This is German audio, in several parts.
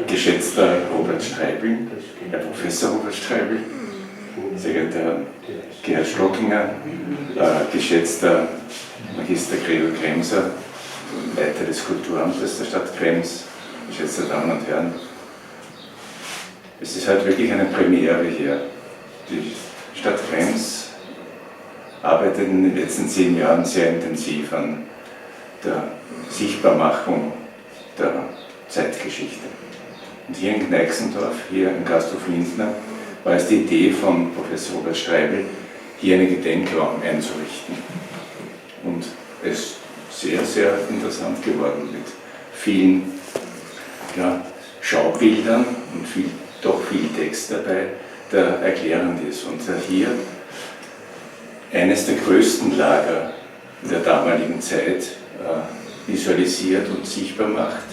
Geschätzter Robert Streibl, Herr Professor Robert Streibl, sehr geehrter Herr Gerhard Stockinger, geschätzter Magister Gregor Kremser, Leiter des Kulturamtes der Stadt Krems, geschätzte Damen und Herren. Es ist halt wirklich eine Premiere hier. Die Stadt Krems arbeitet in den letzten 10 Jahren sehr intensiv an der Sichtbarmachung der Zeitgeschichte. Und hier in Gneixendorf, hier im Gasthof Lindner, war es die Idee von Professor Robert Streibl, hier einen Gedenkraum einzurichten. Und es ist sehr, sehr interessant geworden mit vielen Schaubildern und doch viel Text dabei, der erklärend ist. Und hier eines der größten Lager in der damaligen Zeit visualisiert und sichtbar macht,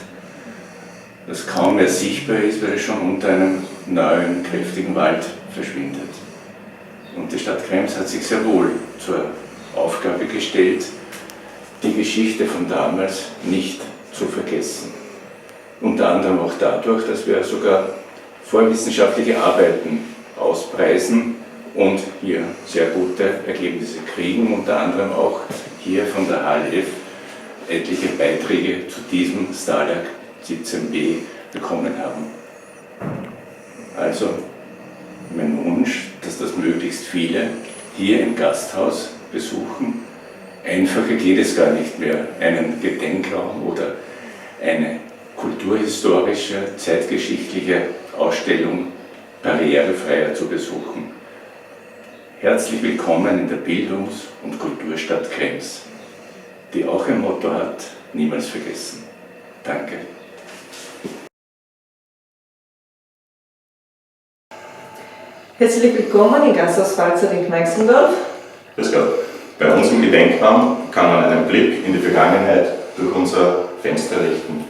das kaum mehr sichtbar ist, weil es schon unter einem neuen, kräftigen Wald verschwindet. Und die Stadt Krems hat sich sehr wohl zur Aufgabe gestellt, die Geschichte von damals nicht zu vergessen. Unter anderem auch dadurch, dass wir sogar vorwissenschaftliche Arbeiten auspreisen und hier sehr gute Ergebnisse kriegen, unter anderem auch hier von der HLF etliche Beiträge zu diesem Stalag 17b bekommen haben. Also mein Wunsch, dass das möglichst viele hier im Gasthaus besuchen. Einfacher geht es gar nicht mehr, einen Gedenkraum oder eine kulturhistorische, zeitgeschichtliche Ausstellung barrierefreier zu besuchen. Herzlich willkommen in der Bildungs- und Kulturstadt Krems, die auch ein Motto hat: niemals vergessen. Danke. Herzlich willkommen im Gasthaus Pfalzer in Gneixendorf. Grüß Gott. Bei uns im Gedenkraum kann man einen Blick in die Vergangenheit durch unser Fenster richten.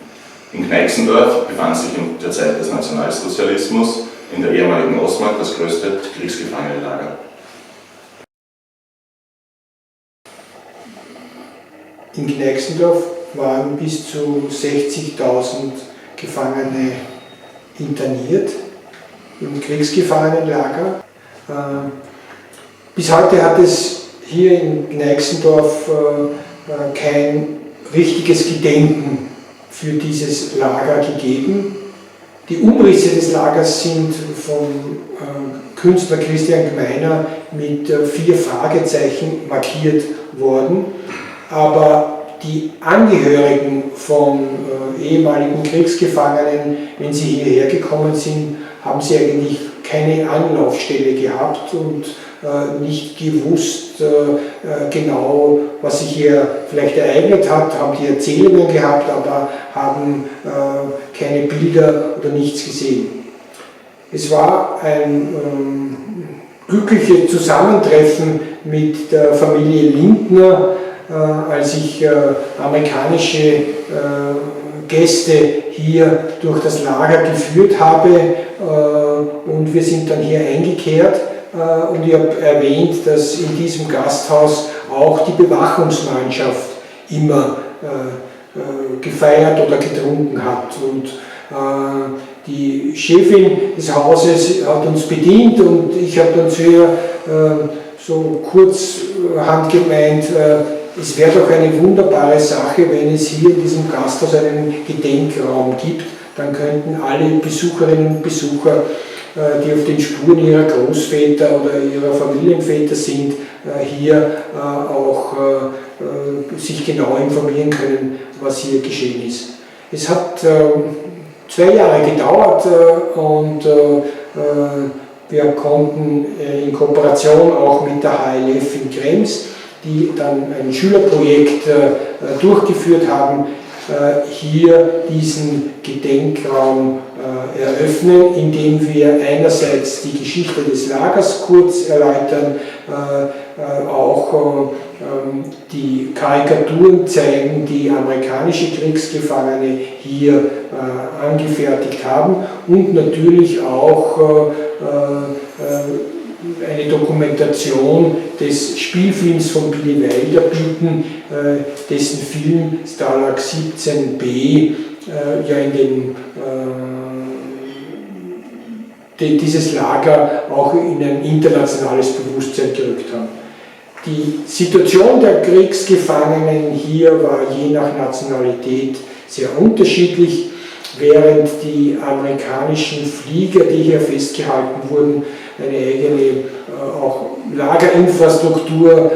In Gneixendorf befand sich in der Zeit des Nationalsozialismus in der ehemaligen Ostmark das größte Kriegsgefangenenlager. In Gneixendorf waren bis zu 60.000 Gefangene interniert im Kriegsgefangenenlager. Bis heute hat es hier in Gneixendorf kein richtiges Gedenken für dieses Lager gegeben. Die Umrisse des Lagers sind vom Künstler Christian Gmeiner mit 4 Fragezeichen markiert worden, aber die Angehörigen von ehemaligen Kriegsgefangenen, wenn sie hierher gekommen sind, haben sie eigentlich keine Anlaufstelle gehabt und nicht gewusst genau, was sich hier vielleicht ereignet hat, haben die Erzählungen gehabt, aber haben keine Bilder oder nichts gesehen. Es war ein glückliches Zusammentreffen mit der Familie Lindner, als ich amerikanische Gäste hier durch das Lager geführt habe, und wir sind dann hier eingekehrt, und ich habe erwähnt, dass in diesem Gasthaus auch die Bewachungsmannschaft immer gefeiert oder getrunken hat. Und die Chefin des Hauses hat uns bedient und ich habe dann zu ihr so kurzhand gemeint, es wäre doch eine wunderbare Sache, wenn es hier in diesem Gasthaus einen Gedenkraum gibt. Dann könnten alle Besucherinnen und Besucher, die auf den Spuren ihrer Großväter oder ihrer Familienväter sind, hier auch sich genau informieren können, was hier geschehen ist. Es hat 2 Jahre gedauert und wir konnten in Kooperation auch mit der HLF in Krems, die dann ein Schülerprojekt durchgeführt haben, hier diesen Gedenkraum eröffnen, indem wir einerseits die Geschichte des Lagers kurz erläutern, auch die Karikaturen zeigen, die amerikanische Kriegsgefangene hier angefertigt haben, und natürlich auch eine Dokumentation des Spielfilms von Billy Wilder bieten, dessen Film Stalag 17b ja dieses Lager auch in ein internationales Bewusstsein gerückt haben. Die Situation der Kriegsgefangenen hier war je nach Nationalität sehr unterschiedlich, während die amerikanischen Flieger, die hier festgehalten wurden, eine eigene auch Lagerinfrastruktur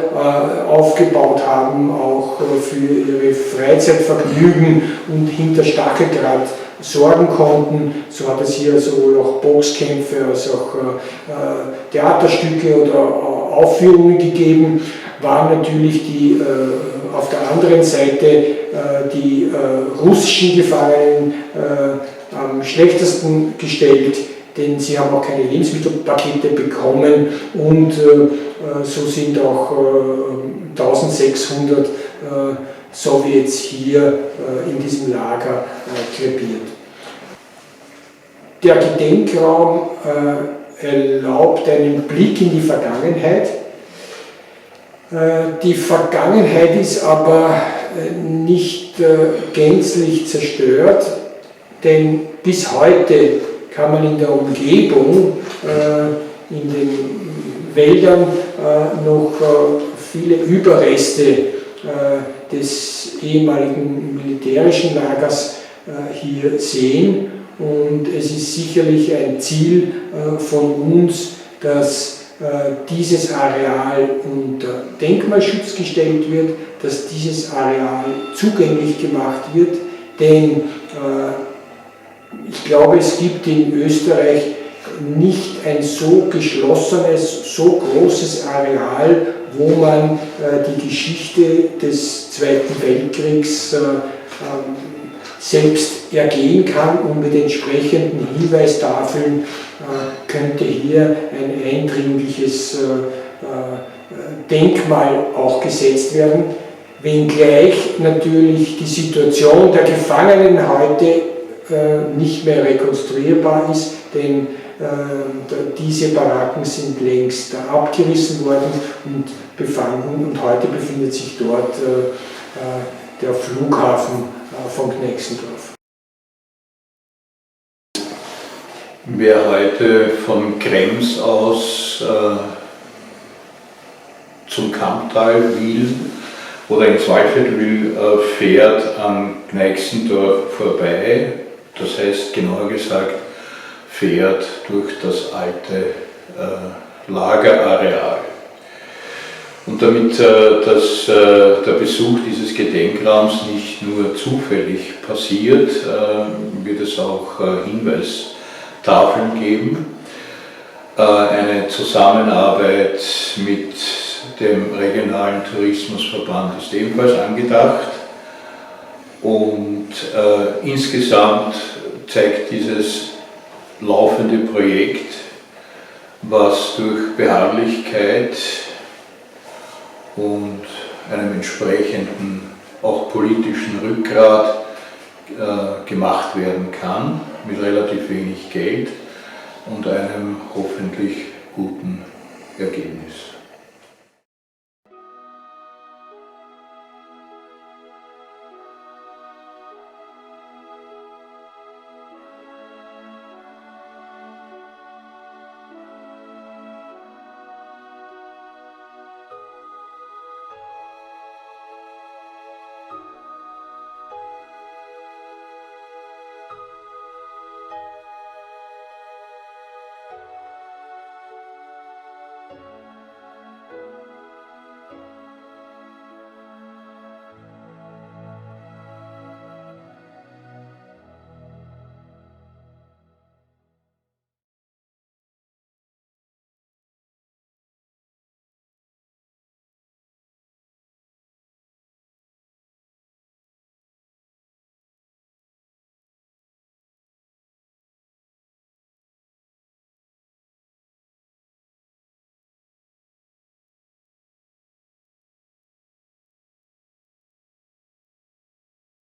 aufgebaut haben, auch für ihre Freizeitvergnügen und hinter Stacheldraht sorgen konnten. So hat es hier sowohl auch Boxkämpfe als auch Theaterstücke oder Aufführungen gegeben. Waren natürlich die auf der anderen Seite die russischen Gefangenen am schlechtesten gestellt, denn sie haben auch keine Lebensmittelpakete bekommen und so sind auch 1600 Sowjets hier in diesem Lager krepiert. Der Gedenkraum erlaubt einen Blick in die Vergangenheit. Die Vergangenheit ist aber nicht gänzlich zerstört, denn bis heute kann man in der Umgebung, in den Wäldern noch viele Überreste des ehemaligen militärischen Lagers hier sehen. Und es ist sicherlich ein Ziel von uns, dass dieses Areal unter Denkmalschutz gestellt wird, dass dieses Areal zugänglich gemacht wird, denn ich glaube, es gibt in Österreich nicht ein so geschlossenes, so großes Areal, wo man die Geschichte des Zweiten Weltkriegs selbst ergehen kann, und mit entsprechenden Hinweistafeln könnte hier ein eindringliches Denkmal auch gesetzt werden, wenngleich natürlich die Situation der Gefangenen heute nicht mehr rekonstruierbar ist, denn diese Baracken sind längst abgerissen worden und befanden, und heute befindet sich dort der Flughafen von Gneixendorf. Wer heute von Krems aus zum Kamptal will oder ins Waldviertel will, fährt an Gneixendorf vorbei. Das heißt, genauer gesagt, fährt durch das alte Lagerareal. Und damit der Besuch dieses Gedenkraums nicht nur zufällig passiert, wird es auch Hinweistafeln geben. Eine Zusammenarbeit mit dem regionalen Tourismusverband ist ebenfalls angedacht. Und insgesamt zeigt dieses laufende Projekt, was durch Beharrlichkeit und einem entsprechenden auch politischen Rückgrat gemacht werden kann, mit relativ wenig Geld und einem hoffentlich guten Ergebnis.